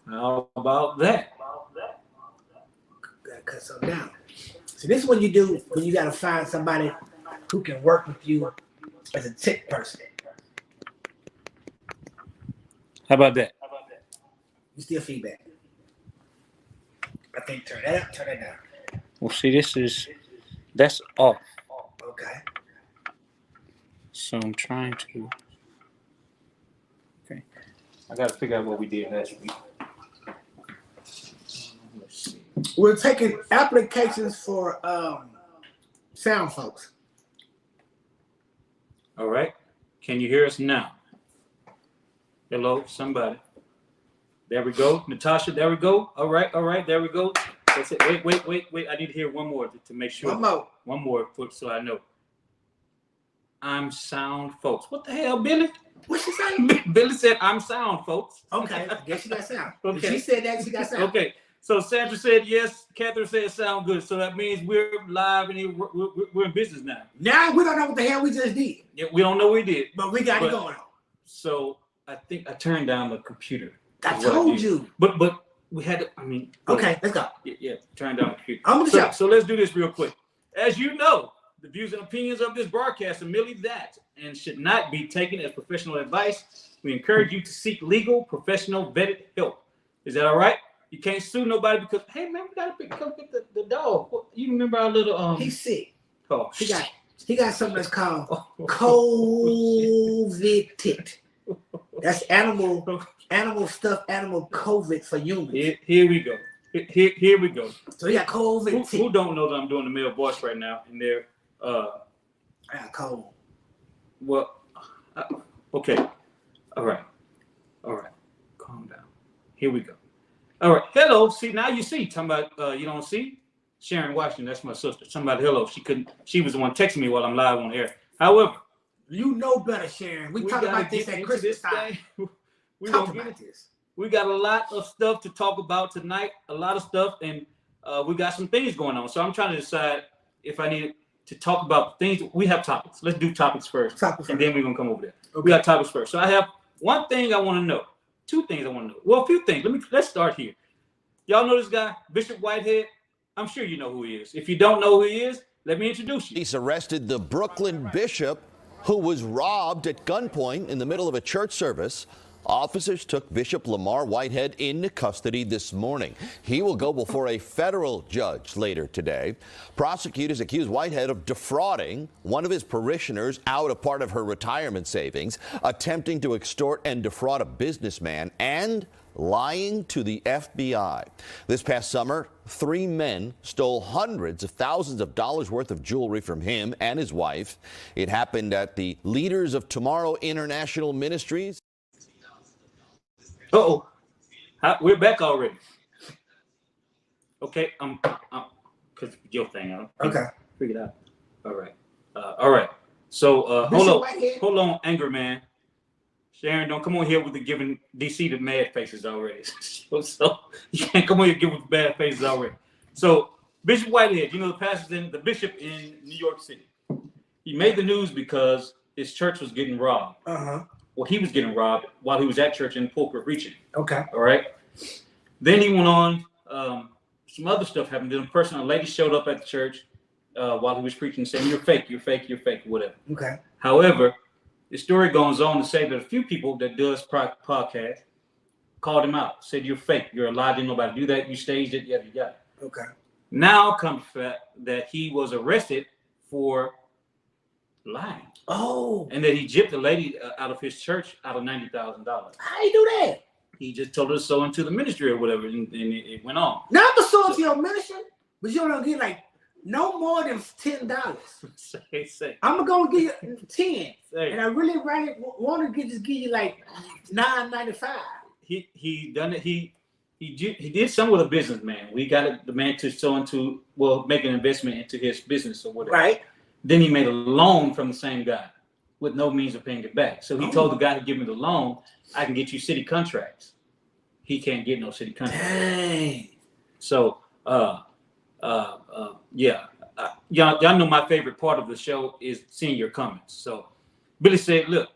How about that? Gotta cut something down. So this is what you do when you gotta find somebody who can work with you as a tech person. How about that? You still feedback. I think turn that up, turn that down. Well, see, that's off. Okay. So I'm trying to. Okay. I got to figure out what we did last week. Let's see. We're taking applications for sound folks. All right. Can you hear us now? Hello, somebody. There we go. Natasha, there we go. All right. There we go. That's it. Wait. I need to hear one more to make sure. One more so I know. I'm sound, folks. What the hell, Billy? What's she saying? Billy said, I'm sound, folks. Okay, I guess she got sound. Okay. If she said that, she got sound. Okay, so Sandra said yes. Catherine said sound good. So that means we're live and we're in business now. Now we don't know what the hell we just did. Yeah, we don't know what we did. But we got it going on. So I think I turned down the computer. I told you. But we had to, I mean. Okay, let's go. Yeah, turn down the computer. I'm with you. So let's do this real quick. As you know, the views and opinions of this broadcast are merely that and should not be taken as professional advice. We encourage you to seek legal, professional, vetted help. Is that all right? You can't sue nobody because, hey man, we gotta come get the dog. You remember our little He's sick. Oh, he got something that's called COVID tit. That's animal stuff, animal COVID for humans. Here we go. Here we go. So he got COVID tit. Who don't know that I'm doing the male voice right now? And they're I got cold. Well, okay. All right. Calm down. Here we go. All right. Hello. See, now you see. Talking about you don't see? Sharon Washington, that's my sister. Somebody, hello. She was the one texting me while I'm live on air. However, you know better, Sharon. We talked about this at Christmas time. We got a lot of stuff to talk about tonight. A lot of stuff, and we got some things going on. So I'm trying to decide if I need to talk about things. We have topics. Let's do topics first. And then we're gonna come over there. Okay. We got topics first. So I have one thing I want to know. Two things I want to know. Well, a few things. Let's start here. Y'all know this guy, Bishop Whitehead? I'm sure you know who he is. If you don't know who he is, let me introduce you. Police arrested the Brooklyn bishop who was robbed at gunpoint in the middle of a church service. Officers took Bishop Lamar Whitehead into custody this morning. He will go before a federal judge later today. Prosecutors accuse Whitehead of defrauding one of his parishioners out of part of her retirement savings, attempting to extort and defraud a businessman, and lying to the FBI. This past summer, 3 men stole hundreds of thousands of dollars worth of jewelry from him and his wife. It happened at the Leaders of Tomorrow International Ministries. Uh-oh. We're back already. Okay, because your thing, okay. Figure it out. All right. So hold on, anger man. Sharon, don't come on here with the giving DC the mad faces already. so you can't come on here giving bad faces already. So Bishop Whitehead, you know the bishop in New York City. He made the news because his church was getting robbed. Well, he was getting robbed while he was at church in the pulpit preaching. Okay. All right. Then he went on. Some other stuff happened. Then a lady showed up at the church while he was preaching, saying, "You're fake, whatever." Okay. However, the story goes on to say that a few people that does podcast called him out, said, "You're fake. You're a lie. Didn't nobody do that. You staged it. Yada yada." Okay. Now comes the fact that he was arrested for lying. Oh. And that he gypped a lady out of his church out of $90,000. How you do that? He just told her to sow into the ministry or whatever, and it went on. Now I'm sow into your ministry, but you don't get like no more than $10. Say. I'm gonna give you 10, say. and I really want to just give you like $9.95. He done it. He did something with a businessman. We got the man to sow into, make an investment into his business or whatever. Right. Then he made a loan from the same guy with no means of paying it back. So he told the guy to give me the loan, I can get you city contracts. He can't get no city contracts. Dang. So, yeah. Y'all know my favorite part of the show is seeing your comments. So Billy said, look,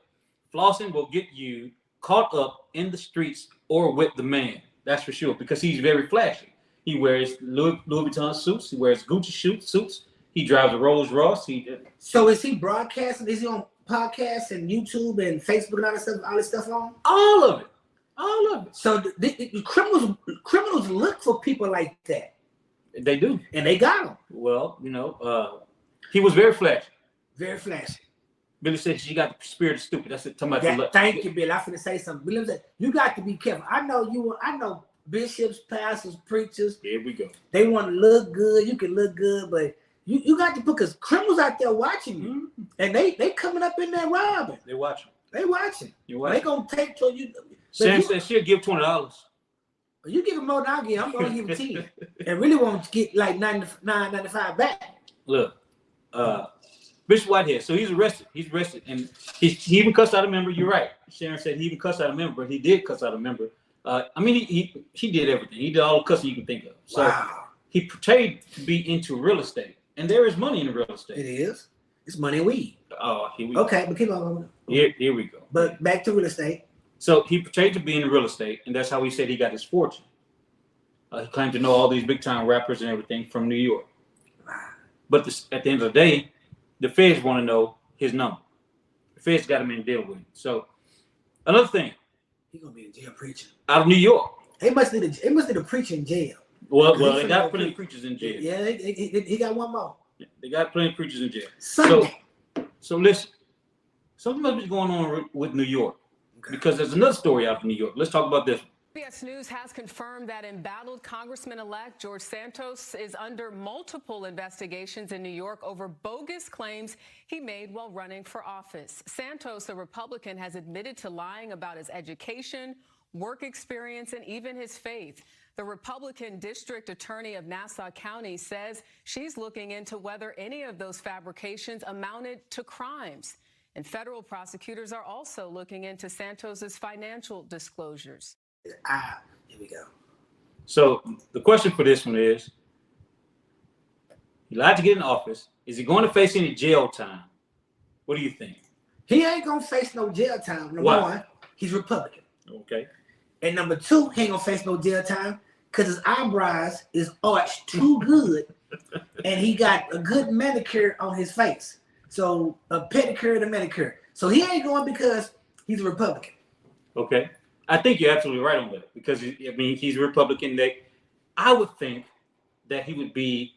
flossing will get you caught up in the streets or with the man. That's for sure, because he's very flashy. He wears Louis Vuitton suits. He wears Gucci suits. He drives a Rolls Royce. So is he broadcasting? Is he on podcasts and YouTube and Facebook and all this stuff on? All of it. So the criminals look for people like that. They do, and they got him. Well, he was very flashy. Very flashy. Billy said she got the spirit of stupid. That's it. Thank you, Billy. I'm finna say something. Billy said you got to be careful. I know bishops, pastors, preachers. Here we go. They want to look good. You can look good, but you got to put, because criminals out there watching you, and they coming up in there robbing. They watching. You watching. They gonna take to you. Sam said she'll give $20. You give him more than I'll give. I'm gonna give him 10, and really want to get like $9.95 back. Look, Bishop Whitehead. So he's arrested. And he even cussed out a member. You're right. Sharon said he even cussed out a member, but he did cuss out a member. He did everything. He did all the cussing you can think of. So wow. He pretended to be into real estate. And there is money in real estate. It is. It's money and weed. Oh, here we go. Okay, but keep on. Here we go. But back to real estate. So he portrayed to be in real estate, and that's how he said he got his fortune. He claimed to know all these big time rappers and everything from New York. But at the end of the day, the feds want to know his number. The feds got him in deal with him. So another thing, He gonna be in jail preaching out of New York. They must need a preacher in jail. Well, they got plenty of preachers in jail. Yeah, he got one more. They got plenty of preachers in jail. Sunday. So listen, something must be going on with New York, because there's another story out of New York. Let's talk about this. CBS News has confirmed that embattled Congressman-elect George Santos is under multiple investigations in New York over bogus claims he made while running for office. Santos, a Republican, has admitted to lying about his education, work experience, and even his faith. The Republican District Attorney of Nassau County says she's looking into whether any of those fabrications amounted to crimes. And federal prosecutors are also looking into Santos's financial disclosures. Here we go. So the question for this one is, he lied to get in office. Is he going to face any jail time? What do you think? He ain't going to face no jail time. Number one, he's Republican. Okay. And number two, he ain't going to face no jail time because his eyebrows is arched too good. And he got a good manicure on his face. So a pedicure and a manicure. So he ain't going because he's a Republican. Okay. I think you're absolutely right on that, because he's a Republican. That I would think that he would be,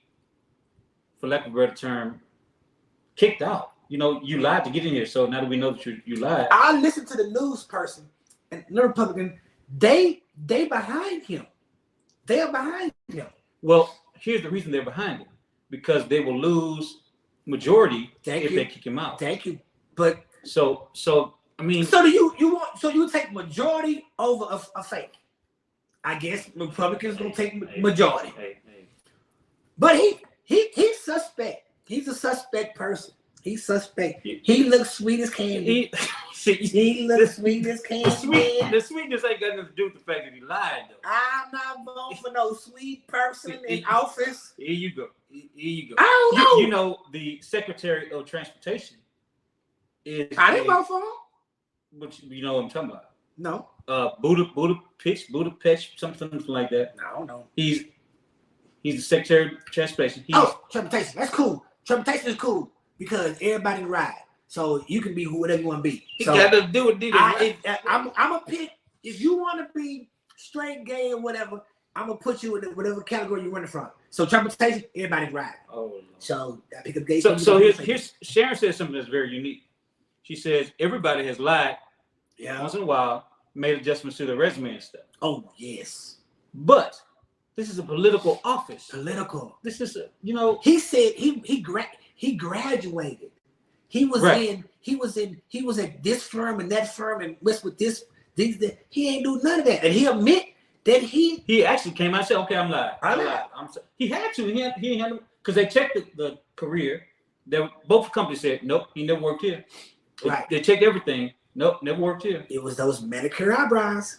for lack of a better term, kicked out. You know, you lied to get in here, so now that we know that you lied. I listened to the news person and the Republican. They behind him. They are behind him. Well, here's the reason they're behind him, because they will lose majority if they kick him out. Thank you. But so I mean, so do you take majority over a fake? I guess Republicans gonna take majority. Hey. But he's suspect. He's a suspect person. He's suspect. He looks sweet as candy. He looks sweet as candy. The sweetness ain't got nothing to do with the fact that he lied, though. I'm not voting for no sweet person in office. Here you go. I don't know. You know, the Secretary of Transportation is. I didn't vote for him. But you know what I'm talking about? No. Budapest, something like that. I don't know. He's the Secretary of Transportation. Transportation. That's cool. Transportation is cool because everybody can ride. So you can be whatever you want to be. So got to do it. I'm a pick. If you want to be straight, gay, or whatever, I'm gonna put you in whatever category you're running from. So transportation, everybody can ride. Oh. So I pick up gay. So here's Sharon says something that's very unique. She says everybody has lied once in a while, made adjustments to their resume and stuff. Oh yes. But this is a political office. This is He said he graduated. He was at this firm and that firm and what's with this. He ain't do none of that, and he admit that he actually came out and said, "Okay, I'm lying. He had to. He had because they checked the career. Both companies said, nope, he never worked here. Right. They checked everything. Nope, never worked here. It was those manicure eyebrows.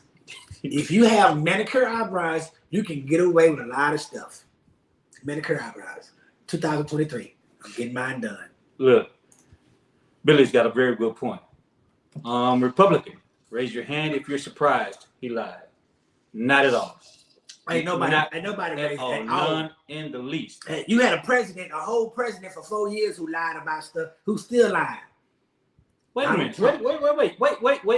If you have manicure eyebrows, you can get away with a lot of stuff. Manicure eyebrows. 2023. I'm getting mine done. Look, Billy's got a very good point. Republican, raise your hand if you're surprised he lied. Not at all. Ain't nobody raised that. None in the least. You had a whole president for 4 years who lied about stuff, who still lied. Wait a minute.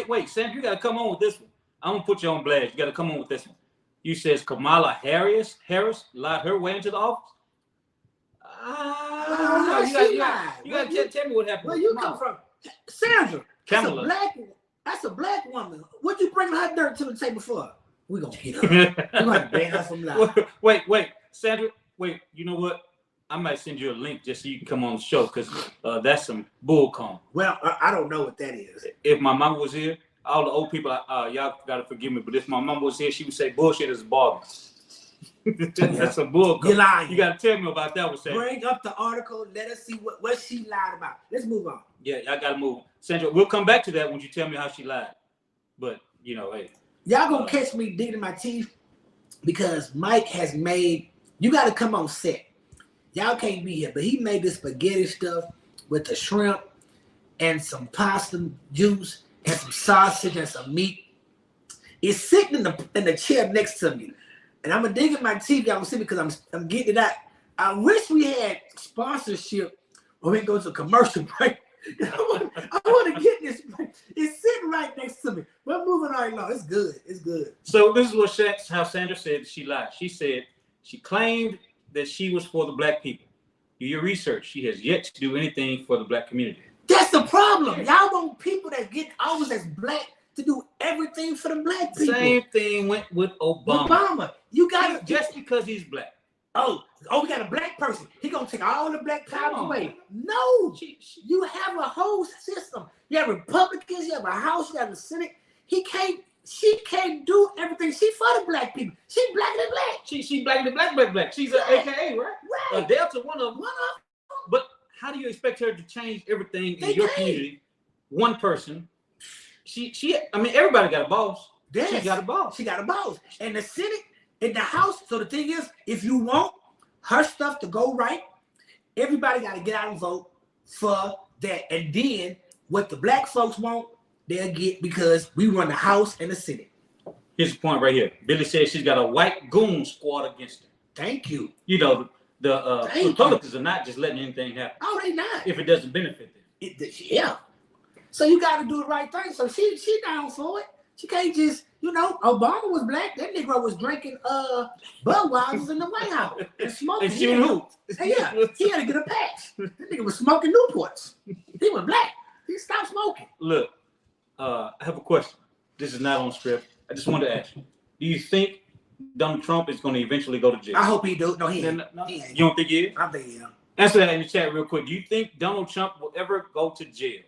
Wait. Sam, you got to come on with this one. I'm going to put you on blast. You got to come on with this one. You says Kamala Harris lied her way into the office? You got to tell me what happened. Where you come from? Sandra. That's a black woman. What'd you bring her dirt to the table for? We're going to get her. We're going to ban her from lying. Wait. Sandra, you know what? I might send you a link just so you can come on the show, because that's some bull calm. Well, I don't know what that is. If my mom was here, all the old people, y'all got to forgive me, but if my mom was here, she would say bullshit is a bargain. That's a bull calm. You're lying. You got to tell me about that one, Sandra. Bring up the article. Let us see what she lied about. Let's move on. Yeah, I got to move. Sandra, we'll come back to that when you tell me how she lied. But, hey. Y'all gonna catch me digging my teeth because Mike has made, you got to come on set. Y'all can't be here, but he made this spaghetti stuff with the shrimp and some pasta juice and some sausage and some meat. is sitting in the chair next to me. And I'm gonna dig at my TV. I'm sitting because I'm getting it out. I wish we had sponsorship when we go to a commercial break. I want to get this. It's sitting right next to me. We're moving right along. It's good. It's good. So this is how Sandra said she lied. She said she claimed that she was for the black people. Do your research. She has yet to do anything for the black community. That's the problem. Y'all want people that get always as black to do everything for the black people. Same thing went with Obama. You got just because he's black. Oh, we got a black person. He gonna take all the black power away. No, you have a whole system. You have Republicans. You have a House. You have a Senate. She can't do everything. She for the black people. She blacker than black. She blacker than black. She's an AKA, right? Right. A Delta, one of them. But how do you expect her to change everything in your community? One person. I mean, everybody got a boss. Yes. She got a boss. She got a boss. And the Senate, in the House. So the thing is, if you want her stuff to go right, everybody got to get out and vote for that. And then what the black folks want, they'll get, because we run the House and the Senate. Here's the point right here. Billy says she's got a white goon squad against her. Thank you. You know, the Republicans are not just letting anything happen. Oh, they not. If it doesn't benefit them. Yeah. So you got to do the right thing. So she down for it. She can't just, Obama was black. That Negro was drinking Budweisers in the White House and smoking. And shooting hoops. Yeah, he had to get a patch. That nigga was smoking Newports. He was black. He stopped smoking. Look, I have a question. This is not on script. I just wanted to ask you. Do you think Donald Trump is going to eventually go to jail? I hope he do. No, he ain't. No, He ain't. You don't think he is? I think he is. Answer that in the chat real quick. Do you think Donald Trump will ever go to jail?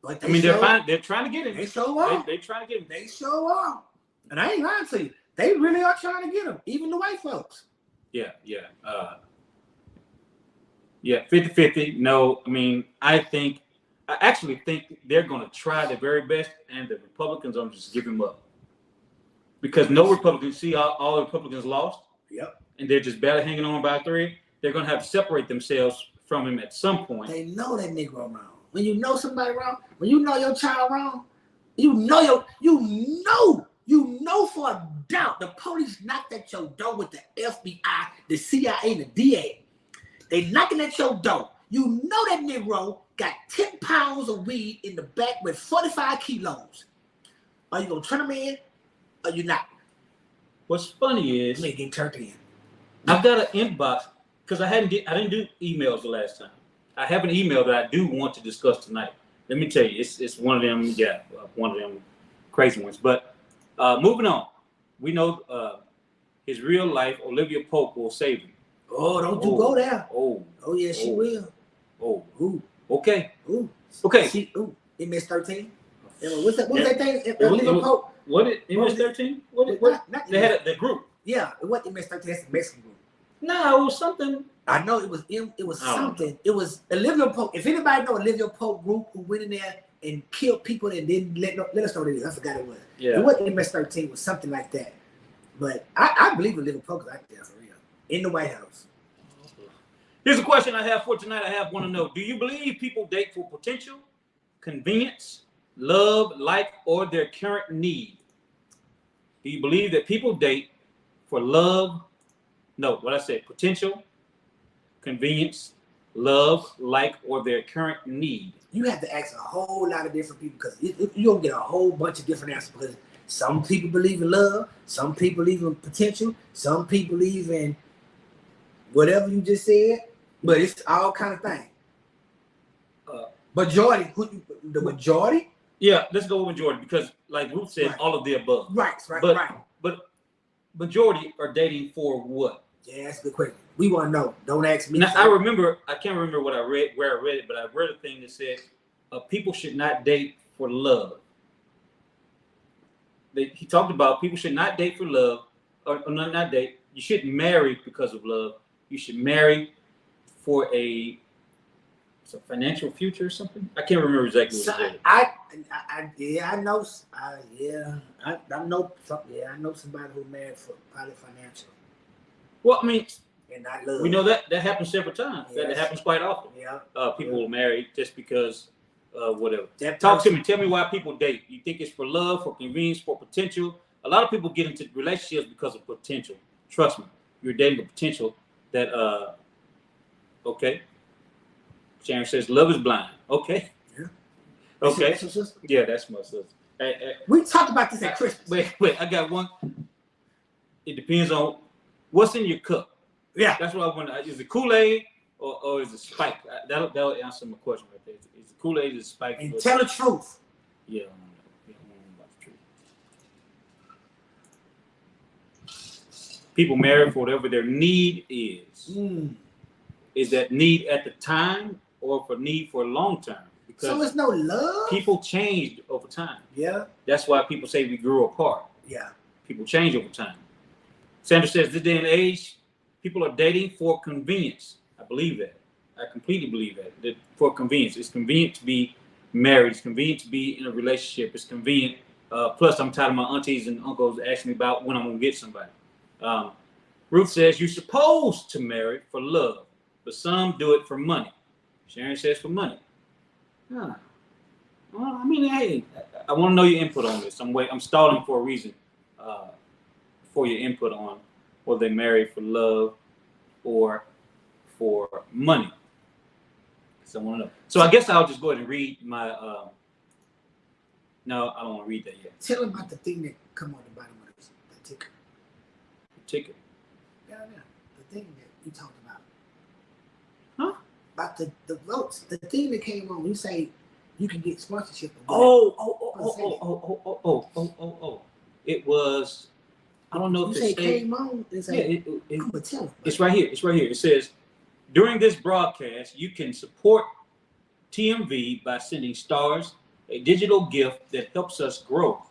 But they're trying to get him. They sure are. They trying to get him. They sure are. And I ain't lying to you. They really are trying to get him. Even the white folks. Yeah. 50-50. No, I actually think they're going to try their very best, and the Republicans are just give him up. Because no Republicans, all the Republicans lost. Yep. And they're just barely hanging on by a thread. They're going to have to separate themselves from him at some point. They know that Negro wrong. When you know somebody wrong, when you know your child wrong, you know for a doubt the police knocked at your door with the FBI, the CIA, the DA. They knocking at your door. You know that Negro got 10 pounds of weed in the back with 45 kilos. Are you gonna turn him in or you not? What's funny is They get turned in. I've got an inbox because I didn't do emails the last time. I have an email that I do want to discuss tonight. Let me tell you, it's one of them, one of them crazy ones. But moving on, we know his real life, Olivia Pope, will save him. Oh, don't you go there. Oh, yeah, she will. Oh, ooh, okay. Ooh, okay. MS-13. What's that thing? Olivia Pope. What it MS-13? What? They had the group. Yeah, it wasn't MS-13. That's the Mexican group. No, it was something. I know it was something. It was Olivia Pope. If anybody know Olivia Pope group who went in there and killed people and didn't let us know what it is. I forgot it was. Yeah. It wasn't MS-13. It was something like that. But I believe Olivia Pope is out there for real. In the White House. Here's a question I have for tonight. I want to know. Do you believe people date for potential, convenience, love, like, or their current need? Do you believe that people date for love? No, what I said, potential, convenience, love, like, or their current need. You have to ask a whole lot of different people because you don't get a whole bunch of different answers because some people believe in love, some people believe in potential, some people believe in whatever you just said, but it's all kind of thing. Majority, the majority? Yeah, let's go with majority because like Ruth said, right. All of the above. Right. But majority are dating for what? Yeah, that's a good question. We want to know. Don't ask me. Now, I can't remember where I read it, but I read a thing that said people should not date for love. He talked about people should not date for love, or not date. You shouldn't marry because of love. You should marry for a financial future or something. I can't remember exactly what it said. I know somebody who married for probably financial. Well, I mean, and not love. We know that happens several times. Yes. That happens quite often. Yeah. People will marry just because whatever. Talk to me. Tell me why people date. You think it's for love, for convenience, for potential, A lot of people get into relationships because of potential. Trust me, you're dating the potential that. Okay. Sharon says love is blind. Okay. Yeah. Okay. That's your sister? Yeah, that's my sister. We talked about this at Christmas. Wait. I got one. It depends on what's in your cup. Yeah. That's what I want. Is it Kool-Aid or is it Spike? That'll answer my question right there. Is it Kool-Aid or is it Spike? And tell the truth. Yeah, I don't know. Yeah, I don't know about the truth. People marry for whatever their need is. Is that need at the time or for need for a long term? Because so it's no love? People changed over time. Yeah. That's why people say we grew apart. Yeah. People change over time. Sandra says this day and age, people are dating for convenience. I believe that. I completely believe that for convenience. It's convenient to be married. It's convenient to be in a relationship. It's convenient. Plus, I'm tired of my aunties and uncles asking me about when I'm going to get somebody. Ruth says you're supposed to marry for love, but some do it for money. Sharon says for money. Huh. Well, I mean, hey, I want to know your input on this. I'm stalling for a reason. For your input on whether they marry for love or for money. So I want to know. So I guess I'll just go ahead and read my. No, I don't want to read that yet. Tell them about the thing that come on the bottom of the ticker. The ticker. Yeah. The thing that you talked about. Huh? About the votes. The thing that came on. You say you can get sponsorship. Oh. It was. I don't know if it came on. It's like, I'm gonna tell them. It's right here. It says, during this broadcast, you can support TMV by sending stars, a digital gift that helps us grow.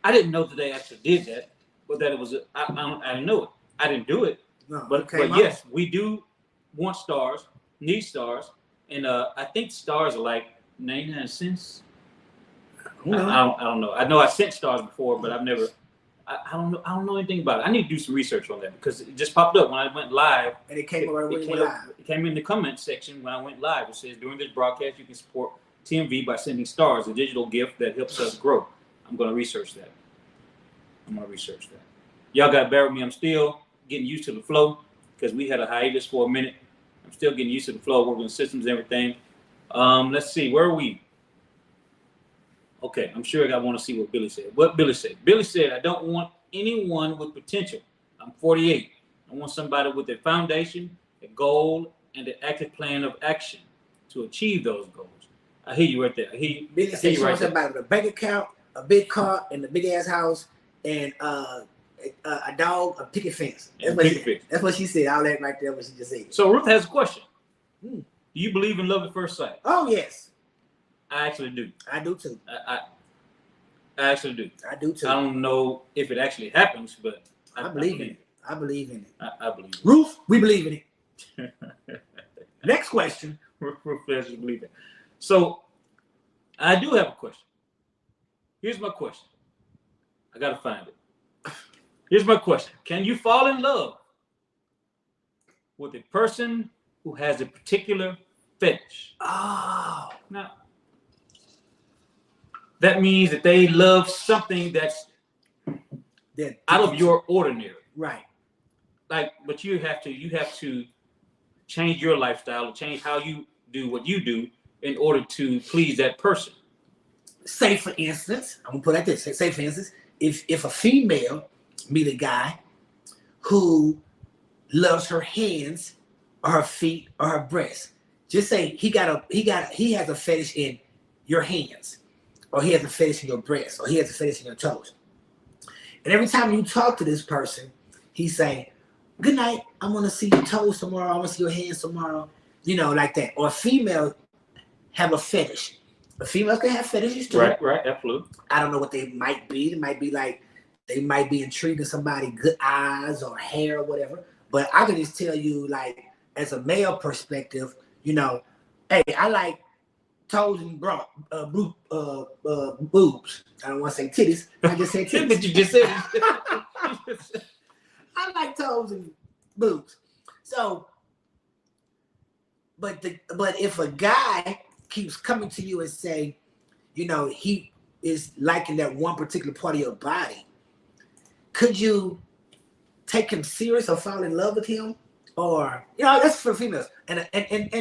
I didn't know that they actually did that, but that it was. I didn't know it. I didn't do it. No, but yes, we do want stars, need stars, and I think stars are like 99 cents. I don't know. I know I sent stars before, but I've never. I don't know anything about it. I need to do some research on that because it just popped up when I went live. And it came live. It came in the comment section when I went live. It says during this broadcast you can support TMV by sending stars, a digital gift that helps us grow. I'm going to research that. Y'all got to bear with me. I'm still getting used to the flow because we had a hiatus for a minute. I'm still getting used to the flow, working the systems and everything. Let's see. Where are we? Okay, I'm sure I want to see what Billy said. What Billy said? Billy said, I don't want anyone with potential. I'm 48. I want somebody with a foundation, a goal, and an active plan of action to achieve those goals. I hear you right there. Billy said she wants somebody with a bank account, a big car, and a big ass house, and a dog, a picket fence. That's what she said. All that right there, what she just said. So Ruth has a question. Do you believe in love at first sight? Oh, yes. I actually do. I do too. I actually do. I do too. I don't know if it actually happens, but I believe in it. I believe in it. I believe in it. Ruth, we believe in it. Next question. Ruth doesn't believe it. So I do have a question. Here's my question. I gotta find it. Here's my question. Can you fall in love with a person who has a particular fetish? Oh. Now, that means that they love something that's out of your ordinary. Right. Like, but you have to change your lifestyle, change how you do what you do in order to please that person. Say for instance, I'm gonna put it like this. Say for instance, if a female meet a guy who loves her hands or her feet or her breasts, just say he has a fetish in your hands, or he has a fetish in your breasts, or he has a fetish in your toes. And every time you talk to this person, he's saying, good night, I'm gonna see your toes tomorrow, I'm gonna see your hands tomorrow, like that. Or a female have a fetish. But females can have fetishes too. Right, absolutely. I don't know what they might be. It might be like they might be intrigued in somebody, good eyes or hair or whatever. But I can just tell you, like, as a male perspective, hey, I like toes and boobs. I don't want to say titties. I just say titties. But you just said it. I like toes and boobs. So, but if a guy keeps coming to you and say, he is liking that one particular part of your body, could you take him serious or fall in love with him? Or, you know, that's for females. And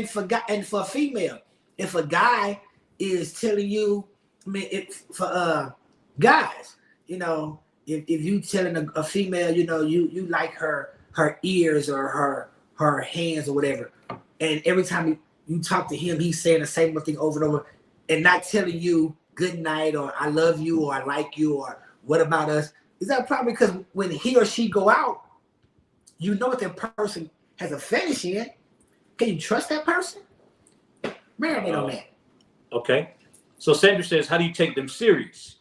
for a female, if a guy is telling you, I mean, if for guys, you know, if you telling a female, you know, you like her ears or her hands or whatever, and every time you talk to him, he's saying the same thing over and over, and not telling you good night or I love you or I like you or what about us, is that probably because when he or she go out, you know what that person has a fetish in? Can you trust that person? Marinate on that. Okay. So Sandra says, how do you take them serious?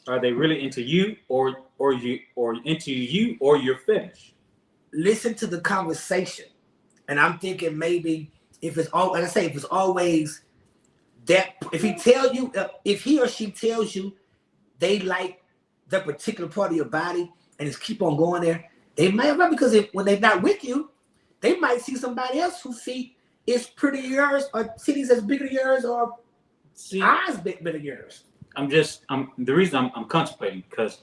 Are they really into you or into you or your fetish? Listen to the conversation. And I'm thinking maybe if it's all, like I say, if it's always that, if he or she tells you they like that particular part of your body and just keep on going there, they might have, because when they're not with you, they might see somebody else whose feet is pretty yours or titties as big as yours or eyes big as yours. The reason I'm contemplating because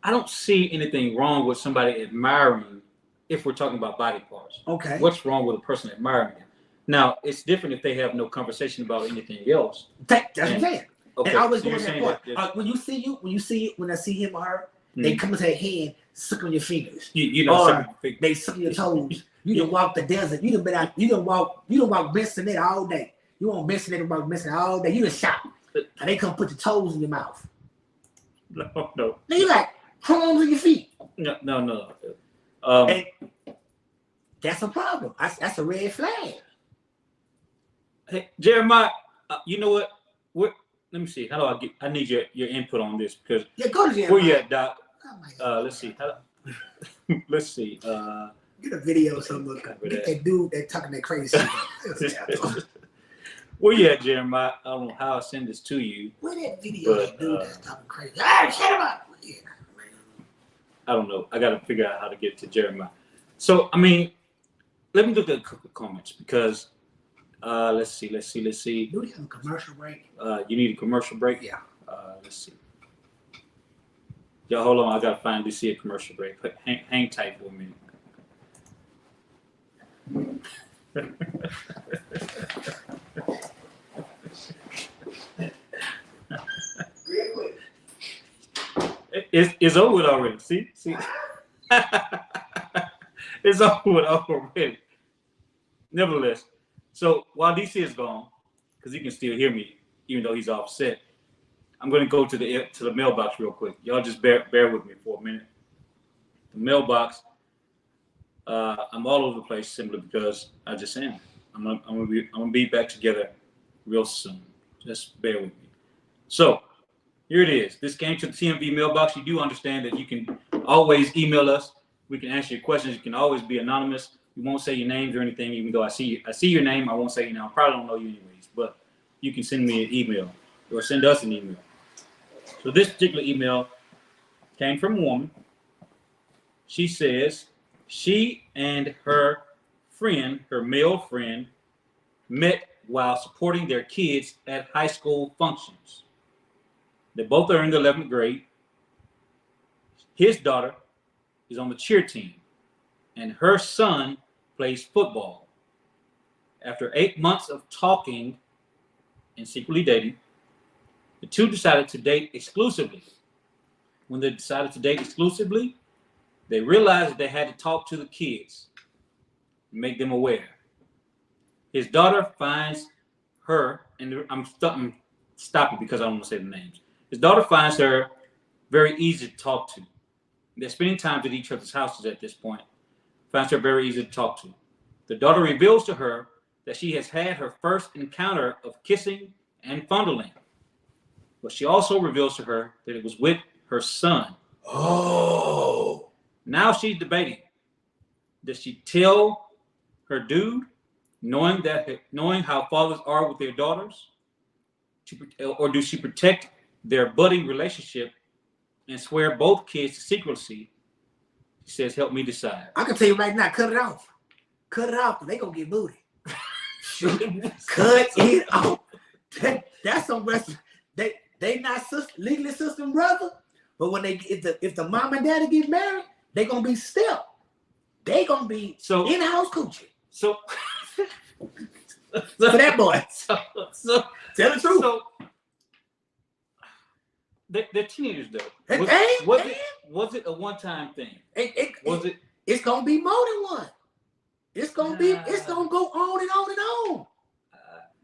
I don't see anything wrong with somebody admiring if we're talking about body parts. Okay. What's wrong with a person admiring them? Now, it's different if they have no conversation about anything else. That's what I'm saying. Okay, and I always so go on that part. When I see him or her, they come into their hand, suck on your fingers. They suck on your toes. You done walk the desert. You done been out. You done walk Bensonet all day. You want Bensonet and walk Bensonet all day. You done shop. And they come put your toes in your mouth. No. Now you got crumbs in your feet. No. And that's a problem. That's a red flag. Hey, Jeremiah, you know what? Let me see. How do I need your input on this because go to Jeremiah. Where you at, Doc? Let's see. Let's see. Get a video or something. Get that dude that talking that crazy shit. Where you at, Jeremiah? I don't know how I send this to you. Where that video that dude that's talking crazy? Shut him up. I don't know. I got to figure out how to get it to Jeremiah. So, I mean, let me look at a couple of comments because let's see. Do we have a commercial break? You need a commercial break? Yeah. Let's see. Y'all, hold on. I got to find this here commercial break. Hang tight for a minute. It's over with already. See? It's over with already. Nevertheless, so while DC is gone, because he can still hear me, even though he's offset, I'm going to go to the mailbox real quick. Y'all just bear with me for a minute. The mailbox, I'm all over the place simply because I just am. I'm gonna be back together real soon. Just bear with me. So here it is. This came to the TMV mailbox. You do understand that you can always email us. We can answer your questions. You can always be anonymous. We won't say your names or anything, even though I see your name. I won't say your name. I probably don't know you anyways, but you can send me an email or send us an email. So this particular email came from a woman. She says she and her friend, her male friend, met while supporting their kids at high school functions. They both are in the 11th grade. His daughter is on the cheer team, and her son plays football. After 8 months of talking and secretly dating, the two decided to date exclusively. When they decided to date exclusively, they realized that they had to talk to the kids, make them aware. His daughter finds her, and I'm stopping because I don't want to say the names. His daughter finds her very easy to talk to. They're spending time at each other's houses at this point. Finds her very easy to talk to. The daughter reveals to her that she has had her first encounter of kissing and fondling. But she also reveals to her that it was with her son. Oh. Now she's debating. Does she tell her dude, knowing how fathers are with their daughters, or do she protect their budding relationship and swear both kids to secrecy? She says, help me decide. I can tell you right now, cut it off. Cut it off, they gonna get booty. Cut it off. That's some rest. They not legally sister and brother, But when if the mom and daddy get married, they gonna be step. They gonna be in-house coochie. So for that boy. So tell the truth. So they're teenagers though. Was it a one-time thing? It's gonna be more than one. It's gonna go on and on and on.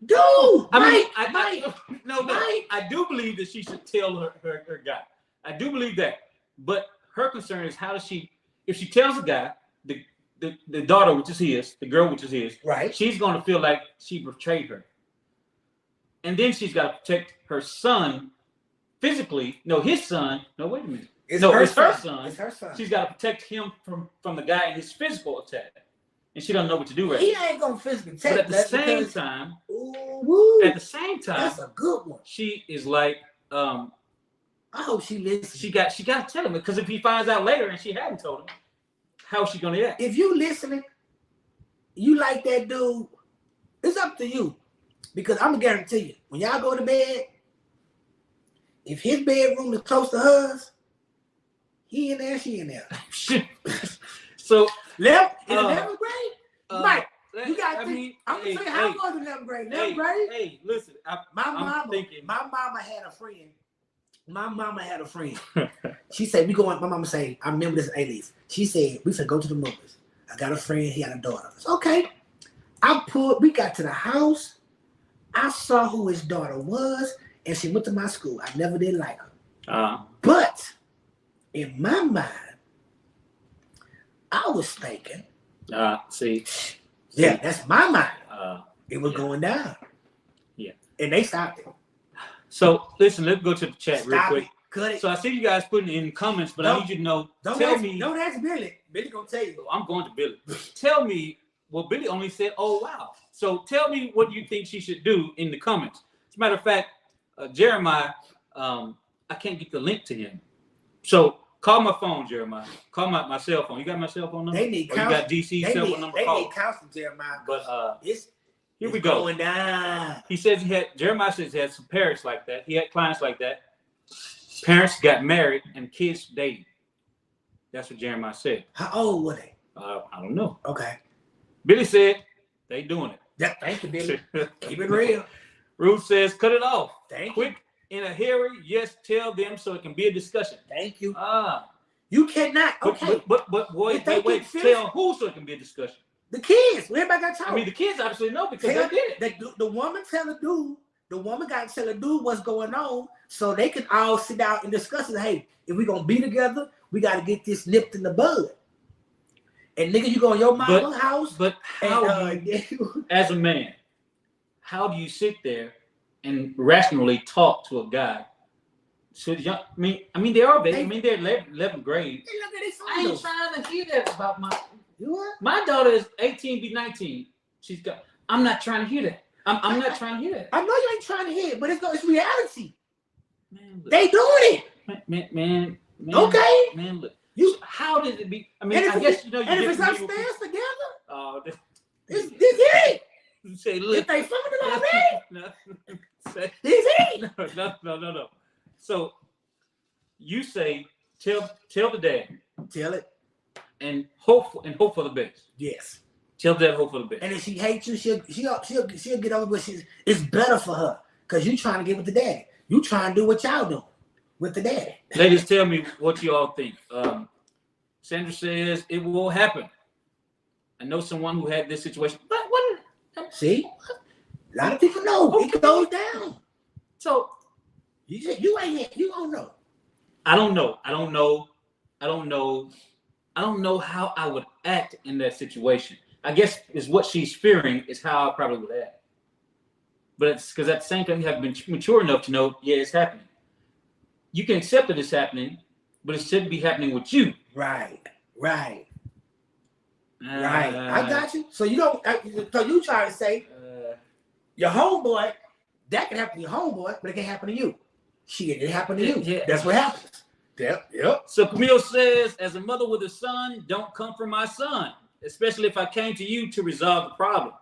Dude, I do believe that she should tell her guy. I do believe that. But her concern is how does she, if she tells the guy, the daughter, which is his, the girl, which is his, right? She's going to feel like she betrayed her. And then she's got to protect her son physically. No, his son. No, wait a minute. It's her son. It's her son. She's got to protect him from the guy and his physical attack. And she doesn't know what to do right now. He ain't going to physically attack. But at the same time, that's a good one. She is like, I hope she listens. She got to tell him, because if he finds out later and she hadn't told him, how is she gonna act? If you listening, you like that dude, it's up to you. Because I'm gonna guarantee you, when y'all go to bed, if his bedroom is close to hers, he in there, she in there. So in 11th grade, Mike, you got to think. I'm gonna tell you how it was in 11th grade. 11th grade. Hey, listen, my mama had a friend. My mama had a friend. She said, my mama say, I remember this at least. She said, we said, go to the movies. I got a friend, he had a daughter. I said, okay. We got to the house. I saw who his daughter was, and she went to my school. I never did like her. But in my mind, I was thinking, yeah, that's my mind. It was going down. Yeah. And they stopped it. So listen, let's go to the chat real quick. Cut it. So I see you guys putting in comments, but I need you to know. Don't ask Billy. Billy gonna tell you. I'm going to Billy. Tell me. Well, Billy only said, "Oh wow." So tell me what you think she should do in the comments. As a matter of fact, Jeremiah, I can't get the link to him. So call my phone, Jeremiah. Call my cell phone. You got my cell phone number? They need counseling. You got DC cell phone number? They need counseling, Jeremiah. But here we go. go. Going down. He says Jeremiah says he had some parents like that. He had clients like that. Parents got married and kids dated. That's what Jeremiah said. How old were they? I don't know. Okay. Billy said they doing it. Yeah, thank you, Billy. Keep it real. Ruth says cut it off. Thank Quick you. In a hurry. Yes, tell them so it can be a discussion. Thank you. You cannot. Okay. But wait. Tell who so it can be a discussion. The kids. Everybody got to talk. I mean, the kids obviously know because they did it. The woman tell the dude. The woman got to tell the dude what's going on so they can all sit down and discuss it. Hey, if we're going to be together, we got to get this nipped in the bud. And nigga, you go in your mama's house. But how as a man, how do you sit there and rationally talk to a guy? So young, I mean, they are baby. I mean, they're 11th grade. I ain't trying to hear that about my daughter is 18, be 19. I'm not trying to hear that. I'm not trying to hear that. I know you ain't trying to hear it, but it's reality. Man, they doing it. Man. Okay. Man, look. How did it be? I mean, I guess you know. And if it's upstairs together, this it. You say, look. If they fucking it already, this it. No. So you say, tell the dad. Tell it. And hope for the best. Yes. Tell the dad hope for the best. And if she hates you, she'll get over, but it's better for her because you trying to get with the daddy. You trying to do what y'all doing with the daddy. Ladies, tell me what you all think. Sandra says it will happen. I know someone who had this situation, but what? See, a lot of people know it goes down. So you ain't yet. You don't know. I don't know how I would act in that situation. I guess is what she's fearing is how I probably would act. But it's because at the same time you have been mature enough to know, yeah, it's happening. You can accept that it's happening, but it shouldn't be happening with you. Right. I got you. So you don't. So you try to say your homeboy that can happen to your homeboy, but it can't happen to you. Shit, it happened to you. Yeah. That's what happens. Yep. So Camille says, as a mother with a son, don't come for my son, especially if I came to you to resolve the problem.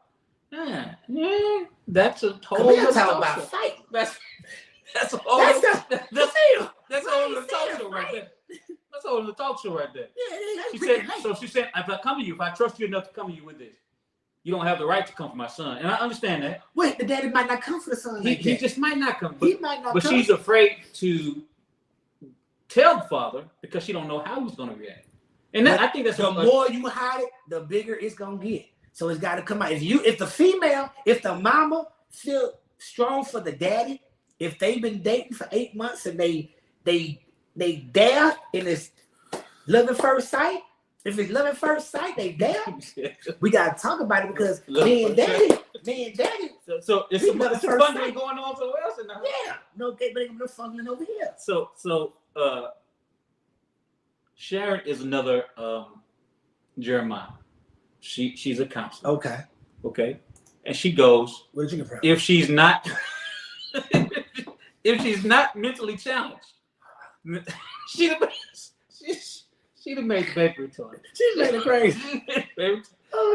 Yeah, that's a whole. Camille talking about fighting. That's a whole. That's That's all the talk show right there. That's all the talk show right there. Yeah, She said, if I come to you, if I trust you enough to come to you with this, you don't have the right to come for my son. And I understand that. Wait, the daddy might not come for the son. He just might not come. He might not but come. she's afraid to tell the father because she don't know how he's going to react. And I think that's the more you hide it, the bigger it's going to get. So it's got to come out. If the mama feel strong for the daddy, if they've been dating for 8 months and they there and it's love at first sight. If it's love at first sight, they there. We gotta talk about it because me and daddy. So it's a bundling going on somewhere else in the house. Yeah, no funneling over here. So Sharon is another Jeremiah. She's a counselor. Okay, and she goes. What did you get? If she's not mentally challenged, she'd have made the baby retarded. She's made it crazy. If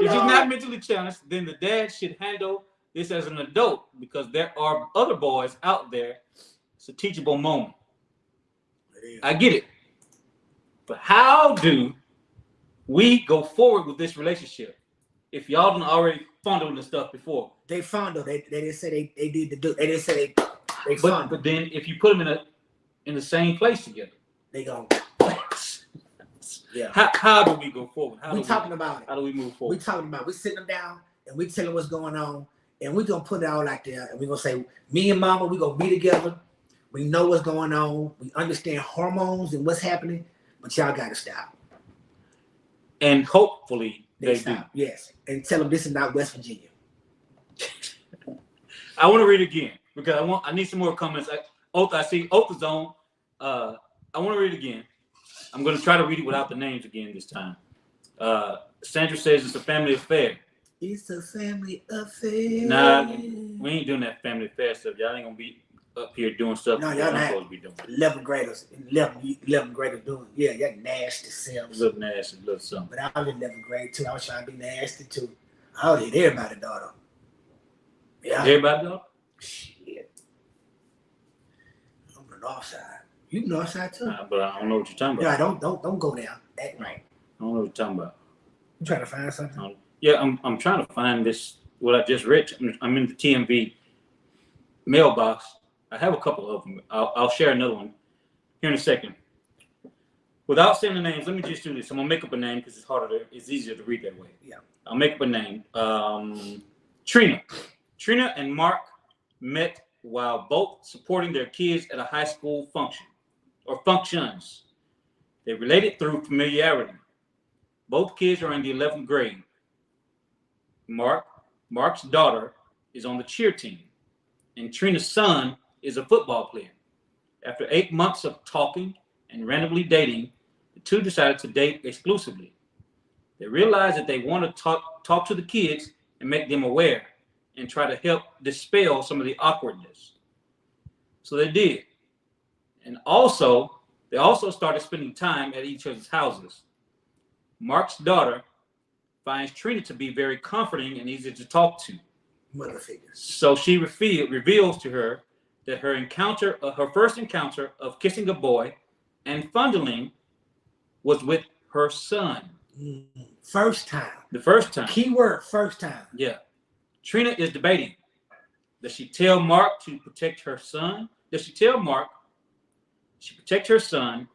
she's not mentally challenged, then the dad should handle this as an adult because there are other boys out there. It's a teachable moment. I get it. But how do we go forward with this relationship if y'all done already fondled and stuff before? They fondled. They didn't say they did the do. They didn't say they fondled. But then if you put them in the same place together, they go. Yeah. How do we go forward? We talking about it. How do we move forward? We talking about. We sitting them down and we telling what's going on, and we gonna put it all out there, and we gonna say, me and mama, we gonna be together. We know what's going on. We understand hormones and what's happening, but y'all gotta stop. And hopefully they stop. do. Yes, and tell them this is not West Virginia. I want to read it again because I need some more comments. I see Oath is on. I want to read it again. I'm going to try to read it without the names again this time. Sandra says it's a family affair. It's a family affair. Nah, we ain't doing that family affair stuff. Y'all ain't going to be up here doing stuff no, y'all not supposed to be doing. 11 graders doing. Yeah, y'all nasty selves. A little nasty, a little something. But I was in 11th grade too. I was trying to be nasty too. I was hit everybody, daughter. Yeah. Everybody, daughter? Shit. I'm the north side. You north side too. But I don't know what you're talking about. Yeah, don't go down. Act right. I don't know what you're talking about. You trying to find something? Yeah, I'm trying to find this. What I just read. I'm in the TMV mailbox. I have a couple of them. I'll share another one here in a second. Without saying the names, let me just do this. I'm gonna make up a name because it's easier to read that way. Yeah. I'll make up a name. Trina and Mark met while both supporting their kids at a high school function or functions. They related through familiarity. Both kids are in the 11th grade. Mark's daughter is on the cheer team, and Trina's son is a football player. After 8 months of talking and randomly dating, the two decided to date exclusively. They realized that they want to talk to the kids and make them aware and try to help dispel some of the awkwardness. So they did. And they also started spending time at each other's houses. Mark's daughter finds Trina to be very comforting and easy to talk to. Mother figures. So she reveals to her that her first encounter of kissing a boy and fondling was with her son. First time. The first time. Keyword, first time. Yeah. Trina is debating. Does she tell Mark to protect her son? Does she tell Mark she protect her son,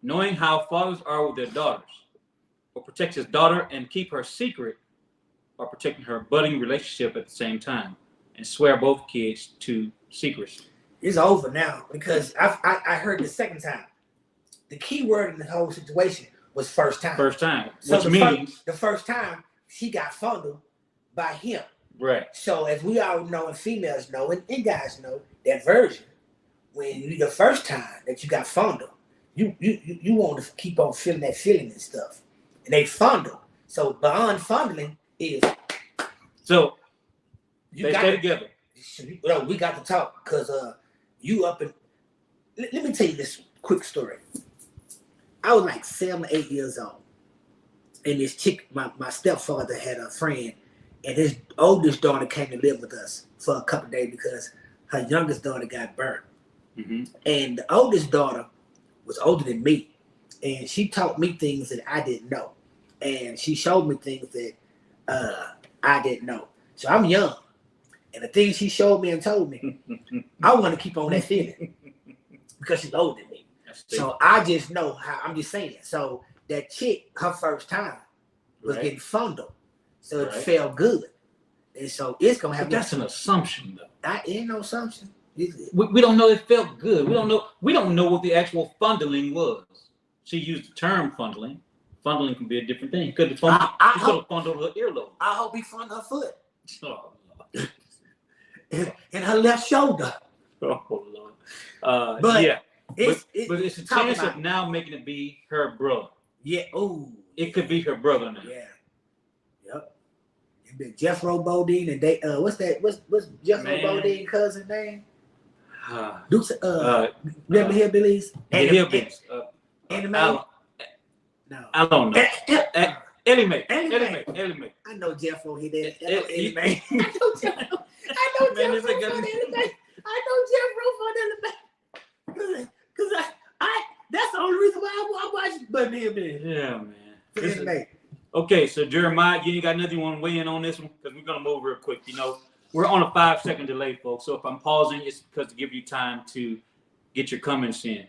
knowing how fathers are with their daughters? Or protect his daughter and keep her secret, or protecting her budding relationship at the same time and swear both kids to secrecy? It's over now because I heard the second time. The key word in the whole situation was first time. First time. So Which means the first time she got fondled by him. Right. So as we all know, and females know, and guys know, that version, when the first time that you got fondled, you want to keep on feeling that feeling and stuff. And they fondle. So beyond fondling is so they stay together. We got to talk because you up and let me tell you this quick story. I was like 7 or 8 years old, and this chick, my stepfather had a friend, and his oldest daughter came to live with us for a couple of days because her youngest daughter got burnt. Mm-hmm. And the oldest daughter was older than me, and she taught me things that I didn't know, and she showed me things that I didn't know. So I'm young, and the things she showed me and told me, I want to keep on that feeling because she's older than me. So I just know how. I'm just saying. So that chick, her first time was getting fondled, so it felt good, and so it's gonna have. But that's an assumption, though. That ain't no assumption. We don't know it felt good. We don't know what the actual fondling was. She used the term fondling. Fondling can be a different thing. Could have fondled her earlobe. I hope he fondled her foot. Oh, and her left shoulder. oh Lord. But yeah. But it's a chance of now making it be her brother. Yeah. Oh. It could be her brother now. Yeah. Yep. And then Jethro Bodine and they what's Jethro Bodine cousin name? Dukes Rebel Hillbillies. And the Hillbillies. No. I don't know. Ellie Mae. I know Jeffro hit that. Ellie Mae. I know Jeffro for Ellie Mae. I know Jeffro for Ellie Mae. Because I that's the only reason why I watch Buddy Hillbillies. Yeah, man. Ellie Mae. Okay, so Jeremiah, you ain't got nothing you want to weigh in on this one? Because we're going to move real quick. You know, we're on a 5-second delay, folks. So if I'm pausing, it's because to give you time to get your comments in.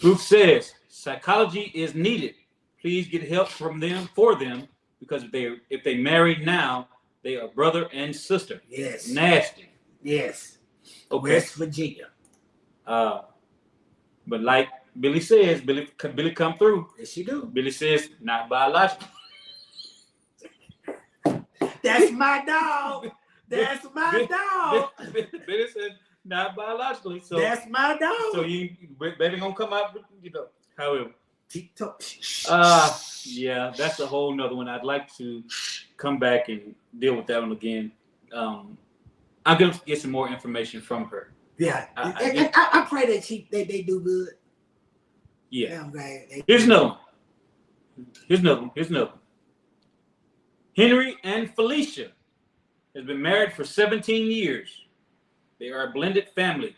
Ruth says, psychology is needed. Please get help from them, for them, because if they marry now, they are brother and sister. Yes. Nasty. Yes. Okay. West Virginia. But like Billy says, Billy come through. Yes, she do. Billy says, not biological. That's my dog. That's my dog. Billy says, not biologically. So that's my dog. So you baby gonna come out, you know. However, TikTok. Yeah, that's a whole nother one. I'd like to come back and deal with that one again. I'm gonna get some more information from her. Yeah, I pray that they do good. Yeah. I'm glad. Here's another one. Henry and Felicia has been married for 17 years. They are a blended family.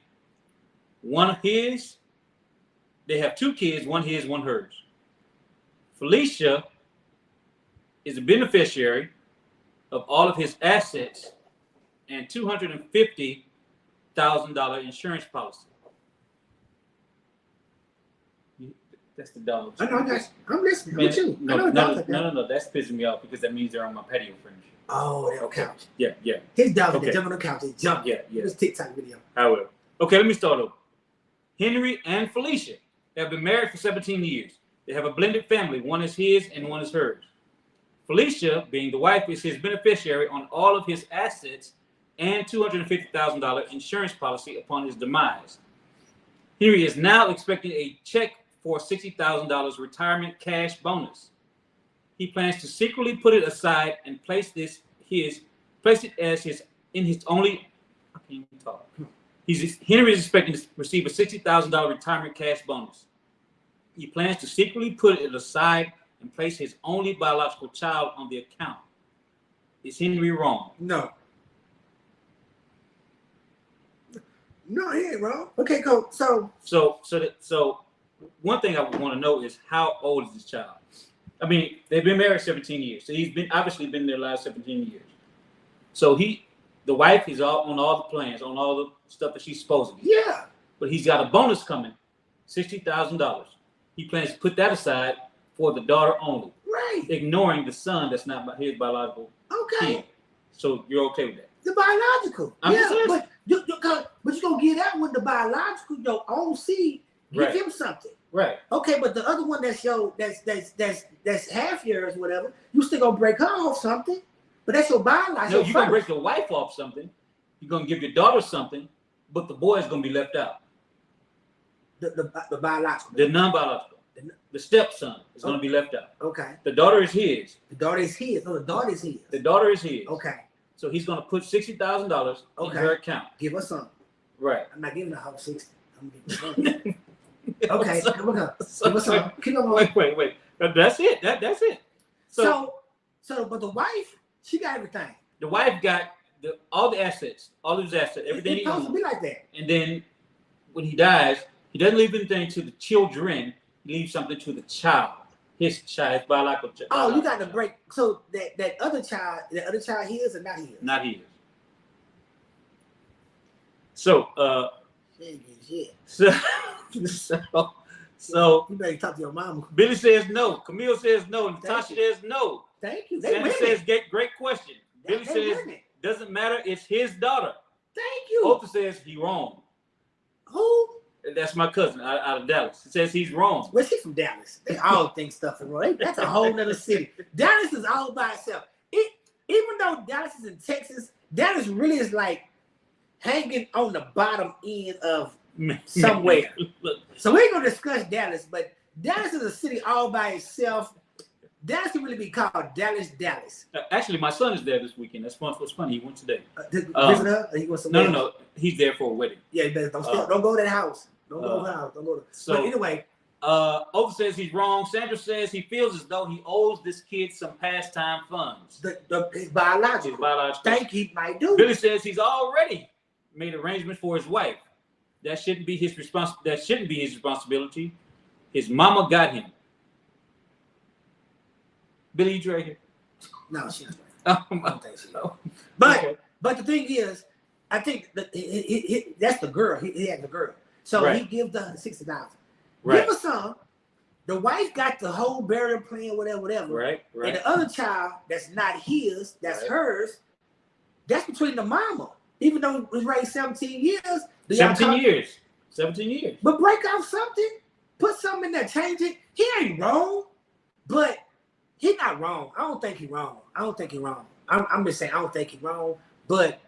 They have 2 kids, one his, one hers. Felicia is a beneficiary of all of his assets and $250,000 insurance policy. That's the dog. I know that's. I'm listening. Man, with you. No, that's pissing me off because that means they're on my patio furniture. Oh, that couch. Yeah. His dog that jump on the couch. They jump. Yeah. This TikTok video. However, okay, let me start over. Henry and Felicia have been married for 17 years. They have a blended family. One is his and one is hers. Felicia, being the wife, is his beneficiary on all of his assets and $250,000 insurance policy upon his demise. Henry is now expecting a check for $60,000 retirement cash bonus. He plans to secretly put it aside and place it as his only. I can't even talk. Henry is expecting to receive a $60,000 retirement cash bonus. He plans to secretly put it aside and place his only biological child on the account. Is Henry wrong? No, he ain't wrong. Okay, go. So one thing I want to know is how old is this child? I mean, they've been married 17 years, so he's obviously been their last 17 years. So the wife is on all the plans, on all the stuff that she's supposed to be. Yeah. But he's got a bonus coming, $60,000. He plans to put that aside for the daughter only. Right. Ignoring the son that's not his biological kid. So you're okay with that? The biological. I'm just saying. But you're gonna give that one the biological, your own seed. Give him something. Right. Okay, but the other one that's half yours, whatever, you still gonna break her off something. But that's your biological. No, you're gonna break your wife off something. You're gonna give your daughter something, but the boy is gonna be left out. The biological. The non-biological. The stepson is gonna be left out. Okay. The daughter is his. The daughter is his. No, the daughter is his. The daughter is his. Okay. So he's gonna put $60,000 in her account. Give her something. Right. I'm not giving her whole 60. I'm giving her something. Okay. Give her something. Keep on. Wait. That's it. That's it. So, but the wife, she got everything. The wife got all the assets, all of his assets, everything. It's supposed to be like that. And then when he dies, He doesn't leave anything to the children. He leaves something to the child. His child, his biological child. Oh, you got the break. So that other child his or not his? Not his. So, so you better talk to your mama. Billy says no. Camille says no. Natasha says no. Thank you. Sandra says great question. Billy says doesn't matter. It's his daughter. Thank you. Otha says he wrong. Who? That's my cousin out of Dallas. He says he's wrong. Well, she's from Dallas. They all think stuff is wrong. That's a whole nother city. Dallas is all by itself. Even though Dallas is in Texas, Dallas really is like hanging on the bottom end of somewhere. So we ain't gonna discuss Dallas, but Dallas is a city all by itself. Dallas can really be called Dallas. Actually, my son is there this weekend. That's what's funny. He went today. Visit her? Or he wants No. He's there for a wedding. Yeah, you better don't go to that house. Don't go to the house. Don't go to. So but anyway, Otha says he's wrong. Sandra says he feels as though he owes this kid some pastime funds. His biological. Think he might do. Billy says he's already made arrangements for his wife. That shouldn't be his responsibility. His mama got him. Billy, you right here? No, she's right. I don't think so. But the thing is, I think that that's the girl. He had the girl, so he gives the $60,000. Right. Give her some. The wife got the whole burial plan, whatever. Right. And the other child that's not his, that's hers. That's between the mama. Even though it was raised 17 years. 17 years. But break off something. Put something in there. Change it. He ain't wrong, but he's not wrong. I don't think he's wrong. I'm just saying I don't think he's wrong. But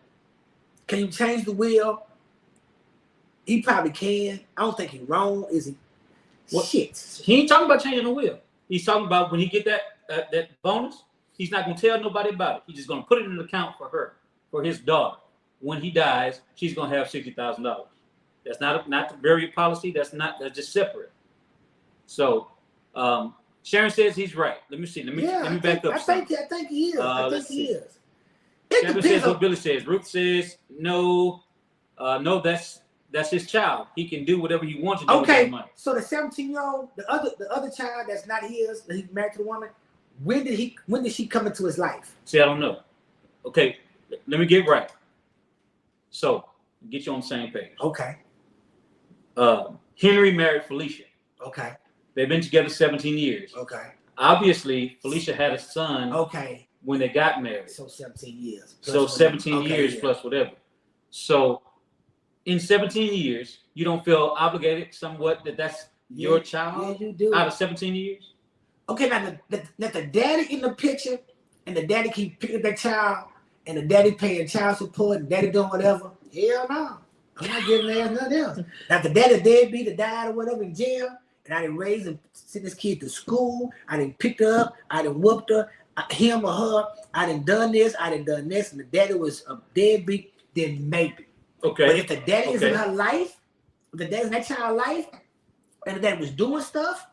can you change the will? He probably can. I don't think he's wrong. Is he? Well, shit. He ain't talking about changing the will. He's talking about when he get that bonus, he's not gonna tell nobody about it. He's just gonna put it in an account for her, for his daughter. When he dies, she's gonna have $60,000. That's not the burial policy. That's just separate. So Sharon says he's right. Let me see. Let me back up. I think he is. I think he is. Sharon says what Billy says. Ruth says no. No, that's his child. He can do whatever he wants to do with that money. So the 17-year-old, the other child that's not his, that he's married to the woman, when did she come into his life? See, I don't know. Okay, let me get right. So get you on the same page. Okay. Henry married Felicia. Okay. They've been together 17 years. Okay. Obviously, Felicia had a son. Okay. When they got married. So 17 years. So 17 years plus whatever. So in 17 years, you don't feel obligated somewhat that's your child? Yeah, you do. Out of 17 years? Okay, now the daddy in the picture, and the daddy keep picking up that child, and the daddy paying child support, and daddy doing whatever. Hell no. I'm not giving their nothing else. Now if the daddy deadbeat or died or whatever in jail, and I didn't raise and send this kid to school, I didn't pick her up, I didn't whooped her, him or her, I didn't done this, I didn't done this, and the daddy was a deadbeat, then maybe. Okay. But if the daddy is in her life, if the daddy's in that child's life, and the daddy was doing stuff,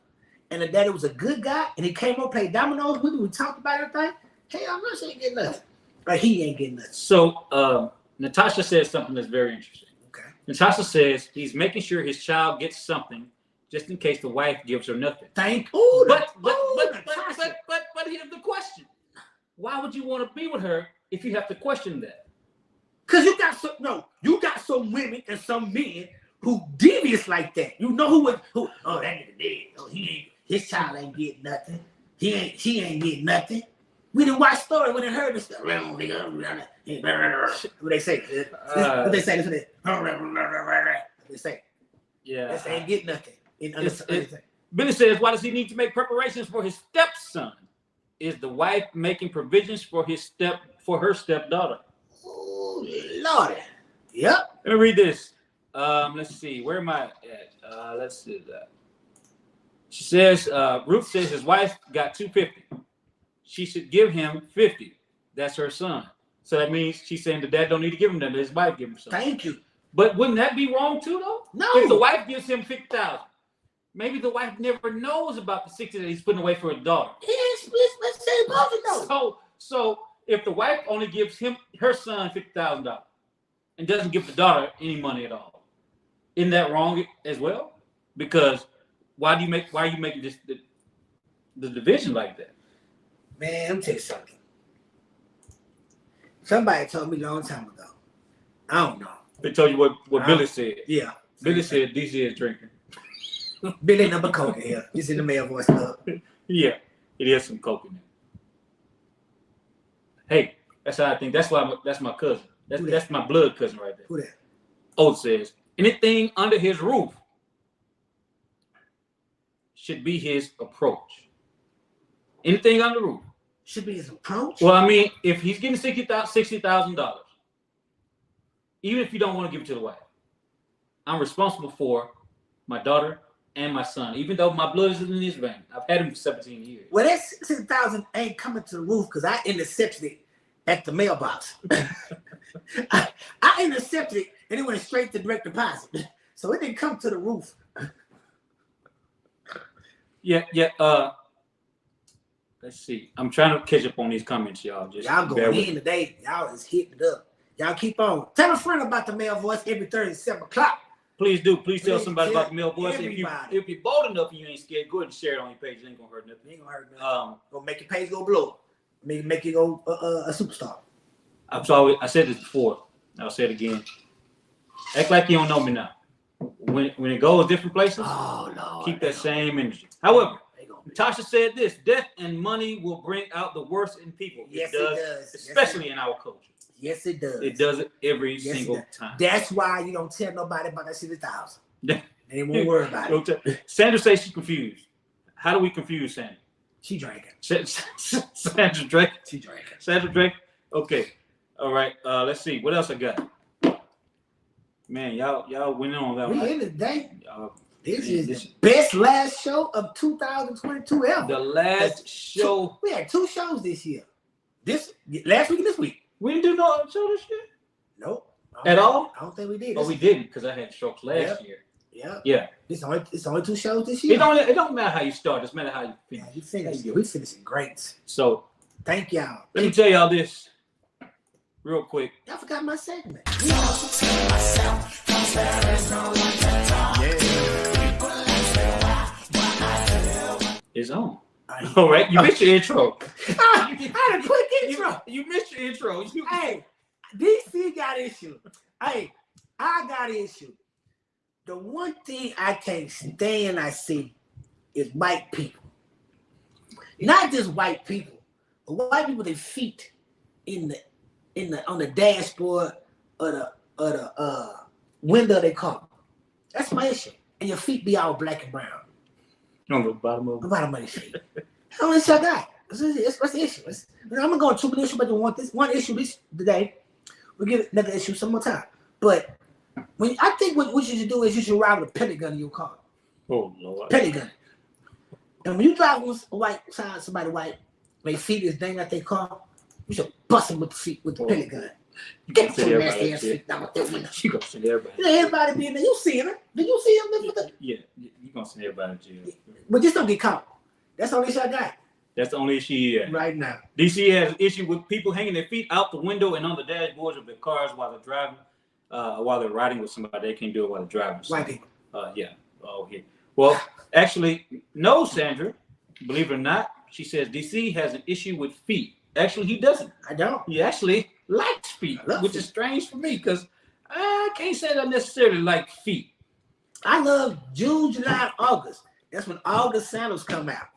and the daddy was a good guy, and he came up, played dominoes with him, we talked about everything, hell no, she ain't getting nothing. Or he ain't getting nothing. So Natasha says something that's very interesting. Okay. Natasha says he's making sure his child gets something just in case the wife gives her nothing. But here's the question. Why would you want to be with her if you have to question that? Because you got some women and some men who devious like that. You know who that nigga dead. Oh, his child ain't getting nothing. She ain't getting nothing. We didn't watch story when they heard this stuff. What they say? What they say? What they say? Yeah. They ain't getting nothing. Billy says, why does he need to make preparations for his stepson? Is the wife making provisions for her stepdaughter? Oh, Lordy. Yep. Let me read this. Let's see. Where am I at? Let's see that. She says, Ruth says his wife got $250. She should give him $50. That's her son. So that means she's saying the dad don't need to give him that. His wife give him something. Thank you. But wouldn't that be wrong too, though? No. If the wife gives him $50,000, maybe the wife never knows about the $60 that he's putting away for his daughter. Yes, let's say both of those. So if the wife only gives her son $50,000 and doesn't give the daughter any money at all, isn't that wrong as well? Because why are you making this the division like that? Man, let me tell you something. Somebody told me a long time ago. I don't know. They told you what Billy said. Yeah. Billy said DC is drinking. Billy number coke in here. He's in the Male Voice Club. Yeah, it is some coke in there. Hey, that's how I think. That's my cousin. That's my blood cousin right there. Who that? Oath says anything under his roof should be his approach. Anything under the roof should be his approach. Well, I mean, if he's getting $60,000, even if you don't want to give it to the wife, I'm responsible for my daughter and my son, even though my blood is in his vein. I've had him for 17 years. Well, that $60,000 ain't coming to the roof because I intercepted it at the mailbox. I intercepted it and it went straight to direct deposit. So it didn't come to the roof. Yeah. Let's see. I'm trying to catch up on these comments, y'all. Y'all going in today. Y'all is hitting it up. Y'all keep on. Tell a friend about the Male Voice every Thursday at 7 o'clock. Please do. Please tell somebody about the Male Voice. Everybody. If you're bold enough and you ain't scared, go ahead and share it on your page. It ain't gonna hurt nothing. It ain't gonna hurt nothing. Gonna make your page go blow. Make you go a superstar. I'm sorry. I said this before. I'll say it again. Act like you don't know me now. When it goes different places, keep that same energy. However, Natasha said this: death and money will bring out the worst in people. Yes, it does. Especially in our culture. Yes, it does. It does it every single time. That's why you don't tell nobody about that $60,000. They won't worry about it. Sandra says she's confused. How do we confuse Sandra? She drinking. Sandra Drake. She drinking. Sandra Drake. Okay. All right. Let's see. What else I got? Man, y'all went on that one. We in the day. This is the best last show of 2022 ever. The last show. We had 2 shows this year. Last week and this week. We didn't do no other show this year? Nope. At all? I don't think we did. Oh, we didn't because I had strokes last year. Yeah. Yeah. It's only 2 shows this year. It don't matter how you start. It matter how you finish. We finishing great. So thank y'all. Let me tell y'all this real quick. Y'all forgot my segment. It's on. All right, you missed your intro. I had a quick intro. You missed your intro. Hey, DC got issue. Hey, I got issue. The one thing I can't stand I see is white people. Not just white people, but white people, their feet on the dashboard of the window of their car. That's my issue. And your feet be all black and brown. On the bottom of your feet. How much I got? What's the issue? I'm gonna go on 2 issues, but you want this one issue this today. We'll get another issue some more time. But I think what you should do is you should ride with a pellet gun in your car. Oh Lord. Pellet gun. And when you drive on somebody white, their feet is dang at their car, you should bust them with the feet with the pellet gun. Get your nasty ass feet down with that window. You gonna send everybody. Everybody be in there. You see him? Did you see him? Yeah, you gonna send everybody to jail. But just don't get caught. That's the only issue I got. That's the only issue he has. Right now. DC has an issue with people hanging their feet out the window and on the dashboards of their cars while they're driving, while they're riding with somebody. They can't do it while they're driving. So, white people. Yeah. Oh, yeah. Well, actually, no, Sandra. Believe it or not, she says DC has an issue with feet. Actually, he doesn't. I don't. He actually likes feet, which is strange for me because I can't say I necessarily like feet. I love June, July, August. That's when all the sandals come out.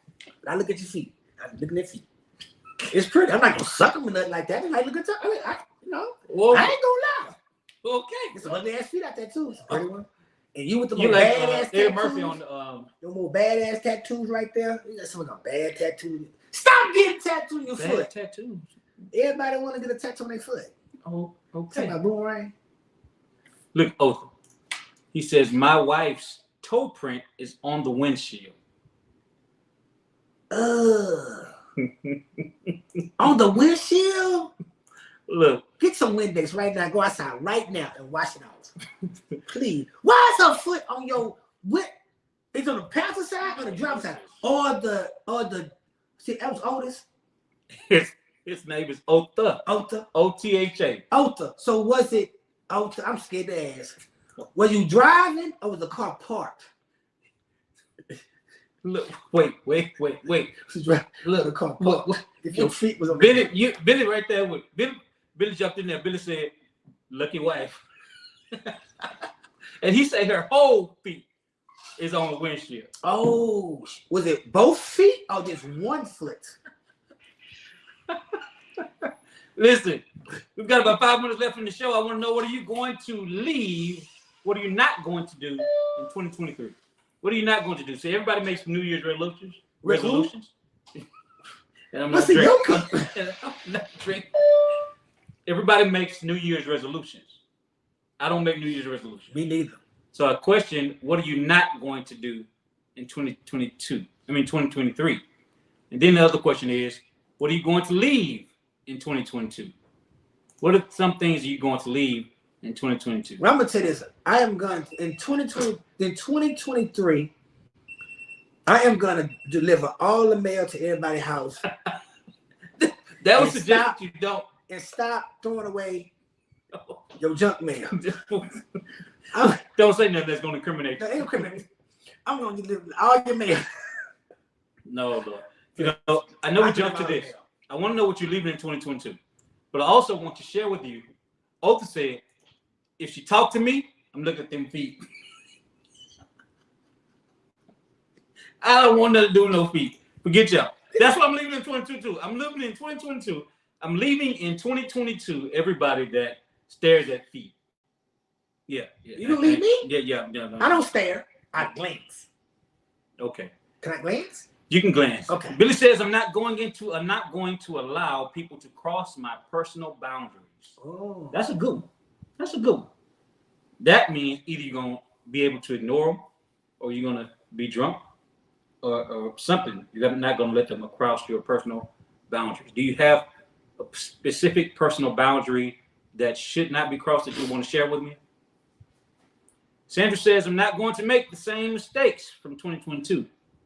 But I look at your feet. I'm looking at feet. It's pretty. I'm not gonna suck them or nothing like that. I look at I ain't gonna lie. Okay. There's some ugly ass feet out there too. It's a pretty one. And you with the more badass tattoos. Murphy on the more badass tattoos right there. You got some of them bad tattoos. Stop getting tattooed on your foot. Tattoos. Everybody want to get a tattoo on their foot. Oh, okay. Talking about boomerang. Look, Otha. He says my wife's toe print is on the windshield. On the windshield? Look. Get some Windex right now. Go outside right now and wash it off. Please. Why is her foot on your it's on the passenger side or the driver's side? Or the see, that was Otis. His name is Otha. Otha. Otha. Otha. So was it Otha? I'm scared to ask. Were you driving or was the car parked? Look, wait. Look, Look, if your feet was on Billy right there with Billy jumped in there. Billy said, "Lucky wife," and he said her whole feet is on the windshield. Oh, was it both feet or just one foot? Listen, we've got about 5 minutes left in the show. I want to know, what are you going to leave? What are you not going to do in 2023? What are you not going to do? So everybody makes New Year's resolutions. And I'm not drinking. Everybody makes New Year's resolutions. I don't make New Year's resolutions. Me neither. So I question, what are you not going to do in 2023? And then the other question is, what are you going to leave in 2022? What are some things you're going to leave in 2022? Well, I'm gonna tell you this. I am going to, in 2023. I am gonna deliver all the mail to everybody's house. That was suggested you don't. And stop throwing away your junk mail. Don't say nothing that's going to incriminate you. No, ain't incriminate. I'm gonna deliver all your mail. No, Lord. You know, I know we jumped to this. I want to know what you're leaving in 2022. But I also want to share with you, Otha said, if she talk to me, I'm looking at them feet. I don't want nothing to do with no feet. Forget y'all. That's what I'm leaving in 2022. I'm leaving in 2022. I'm leaving in 2022 everybody that stares at feet. Yeah. You don't leave me? Yeah. No. I don't stare. I glance. Okay. Can I glance? You can glance. Okay. Billy says, I'm not going to allow people to cross my personal boundaries. Oh. That's a good one. That means either you're going to be able to ignore them, or you're going to be drunk, or something. You're not going to let them cross your personal boundaries. Do you have a specific personal boundary that should not be crossed that you want to share with me? Sandra says, I'm not going to make the same mistakes from 2022.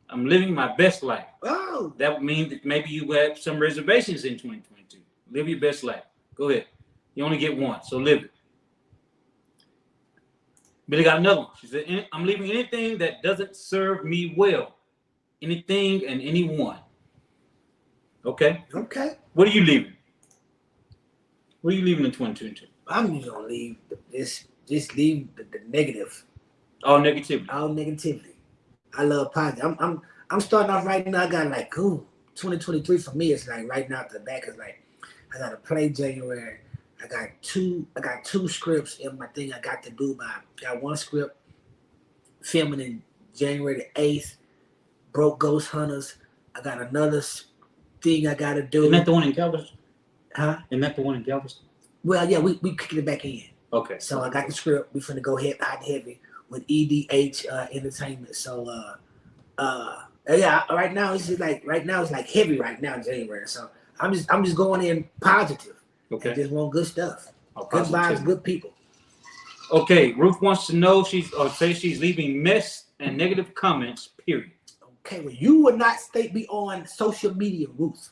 I'm living my best life. Oh. That would mean that maybe you have some reservations in 2022. Live your best life. Go ahead. You only get one, so live it. Billy got another one. She said, I'm leaving anything that doesn't serve me well. Anything and anyone. Okay? Okay. What are you leaving? What are you leaving in 2022? I'm just gonna leave just leave the negative. All negativity. All negativity. I love positive. I'm starting off right now. I got like 2023 for me. It's like right now at the back is like I got to play January. I got two scripts in my thing I got to do got one script filming in January the 8th. Broke Ghost Hunters. I got another thing I got to do. Isn't that the one in Galveston? Huh? Isn't that the one in Galveston? Well, yeah, we kicking it back in. Okay. So I got the script. We finna go hot and heavy with EDH Entertainment. So yeah, right now it's like heavy right now in January. So I'm just going in positive. Okay. I just want good stuff. Good vibes, good people. Okay, Ruth wants to know she's leaving mess and negative comments, period. Okay, well, you would not be on social media, Ruth.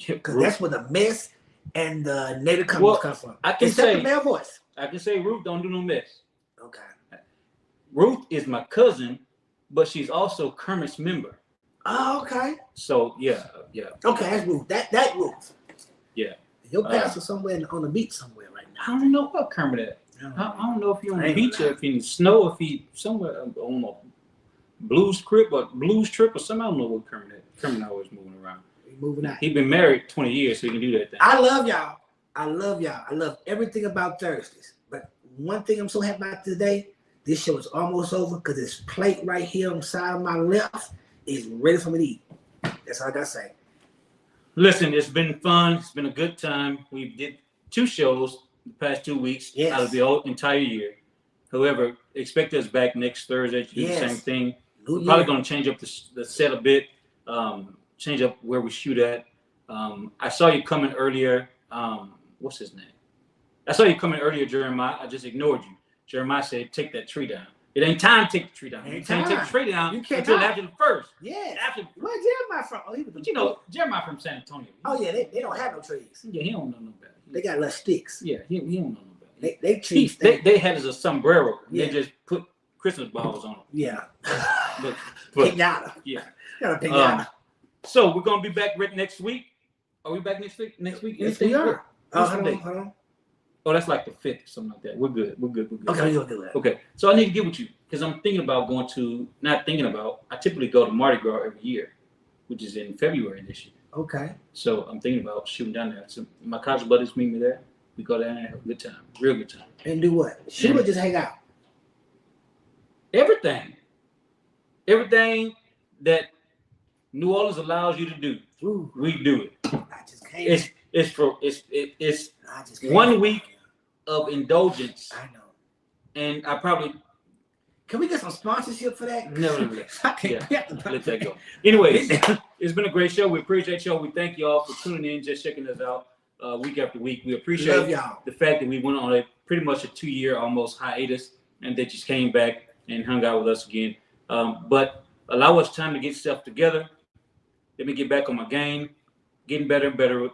Because that's where the mess and the negative comments come from. I can Except the male voice. I can say Ruth don't do no mess. Okay. Ruth is my cousin, but she's also Kermit's member. Oh, okay. So yeah. Okay, that's Ruth. That Ruth. Yeah. Your pastor somewhere on the beach somewhere right now. I don't know what Kermit at. I don't know if he's on the beach or if he's in the snow, or if he's somewhere on a blues trip or something. I don't know what Kermit at. Kermit always moving around. He's moving out. He's been married 20 years, so he can do that thing. I love y'all. I love everything about Thursdays. But one thing I'm so happy about today, this show is almost over because this plate right here on the side of my left is ready for me to eat. That's all I got to say. Listen, it's been fun. It's been a good time. We did 2 shows the past 2 weeks out of the whole entire year. However, expect us back next Thursday to do the same thing. We're probably going to change up the set a bit, change up where we shoot at. I saw you coming earlier. What's his name? I saw you coming earlier, Jeremiah. I just ignored you. Jeremiah said, take that tree down. It ain't time to take the tree down. You can't take the tree down until after the first. Yeah. Where's Jeremiah from? But Jeremiah from San Antonio. Oh, yeah, they don't have no trees. Yeah, he don't know no better. They got little sticks. Yeah, he don't know no better. They trees. They had as a sombrero. Yeah. They just put Christmas balls on them. Yeah. But But, Pinata. yeah. Got a pinata. So we're gonna be back next week. Are we back next week? Next week? Yes, we are. What's Hold the on, date? hold on. Oh, that's like the 5th or something like that. We're good. Okay, you'll do that. Okay. So I need to get with you because I'm thinking about I typically go to Mardi Gras every year, which is in February this year. Okay. So I'm thinking about shooting down there. So my college buddies meet me there. We go down there and have a good time. Real good time. And do what? Shoot or just hang out? Everything that New Orleans allows you to do, we do it. I just can't. It's 1 week of indulgence. I know. And I probably can we get some sponsorship for that? No. I can't Let that go. Anyways, it's been a great show. We appreciate y'all. We thank y'all for tuning in, just checking us out week after week. We appreciate the fact that we went on pretty much a 2-year almost hiatus and that you came back and hung out with us again. But allow us time to get stuff together. Let me get back on my game, getting better and better,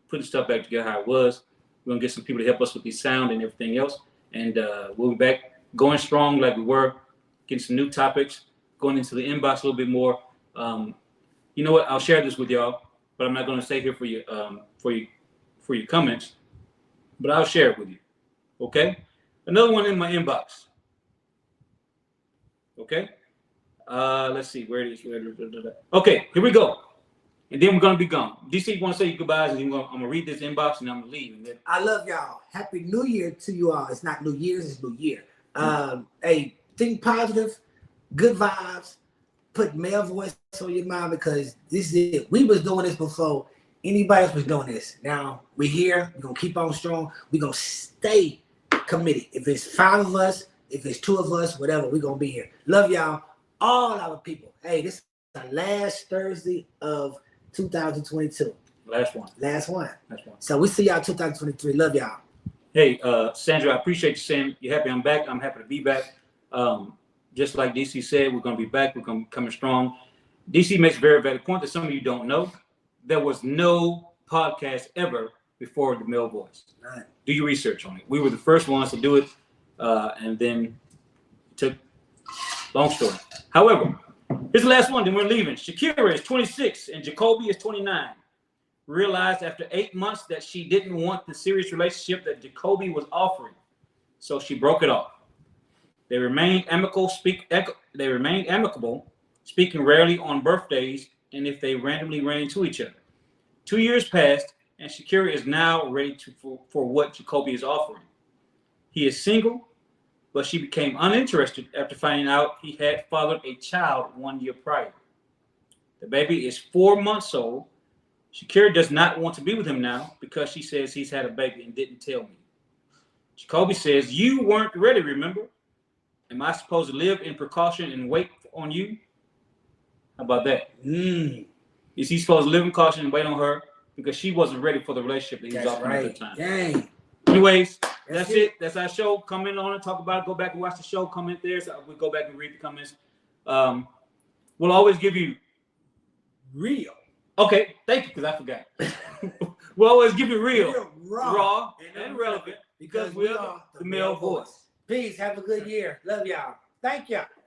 putting stuff back together how it was. We're going to get some people to help us with the sound and everything else. And we'll be back going strong like we were, getting some new topics, going into the inbox a little bit more. You know what? I'll share this with y'all, but I'm not going to stay here for your comments, but I'll share it with you. Okay? Another one in my inbox. Okay? Let's see where it is. Okay, here we go. And then we're going to be gone. DC, you want to say your goodbyes, and I'm going to read this inbox, and I'm going to leave. And then... I love y'all. Happy New Year to you all. It's not New Year's, it's New Year. Hey, think positive, good vibes, put male voice on your mind because this is it. We was doing this before anybody else was doing this. Now, we're here. We're going to keep on strong. We're going to stay committed. If it's 5 of us, if it's 2 of us, whatever, we're going to be here. Love y'all, all our people. Hey, this is the last Thursday of 2022. Last one. So we see y'all 2023. Love y'all. Hey, Sandra, I appreciate you saying you're happy I'm back. I'm happy to be back. Just like DC said, we're going to be back. We're going to be coming strong. DC makes a very valid point that some of you don't know. There was no podcast ever before the male voice. Right. Do your research on it. We were the first ones to do it, and then it took long story. However, here's the last one, then we're leaving. Shakira is 26 and Jacoby is 29. Realized after 8 months that she didn't want the serious relationship that Jacoby was offering, so she broke it off. They remained amicable, speaking rarely on birthdays and if they randomly ran into each other. 2 years passed, and Shakira is now ready for what Jacoby is offering. He is single, but she became uninterested after finding out he had fathered a child 1 year prior. The baby is 4 months old. Shakira does not want to be with him now because she says he's had a baby and didn't tell me. Jacoby says, you weren't ready, remember? Am I supposed to live in precaution and wait on you? How about that? Is he supposed to live in caution and wait on her because she wasn't ready for the relationship that he was offering at the time? Dang. Anyways, that's it. That's our show. Comment on it, talk about it, go back and watch the show, comment there. So we'll go back and read the comments. We'll always give you real. Okay, thank you, because I forgot. We'll always give you real, raw, and relevant because we are the male voice. Peace. Have a good year. Love y'all. Thank y'all.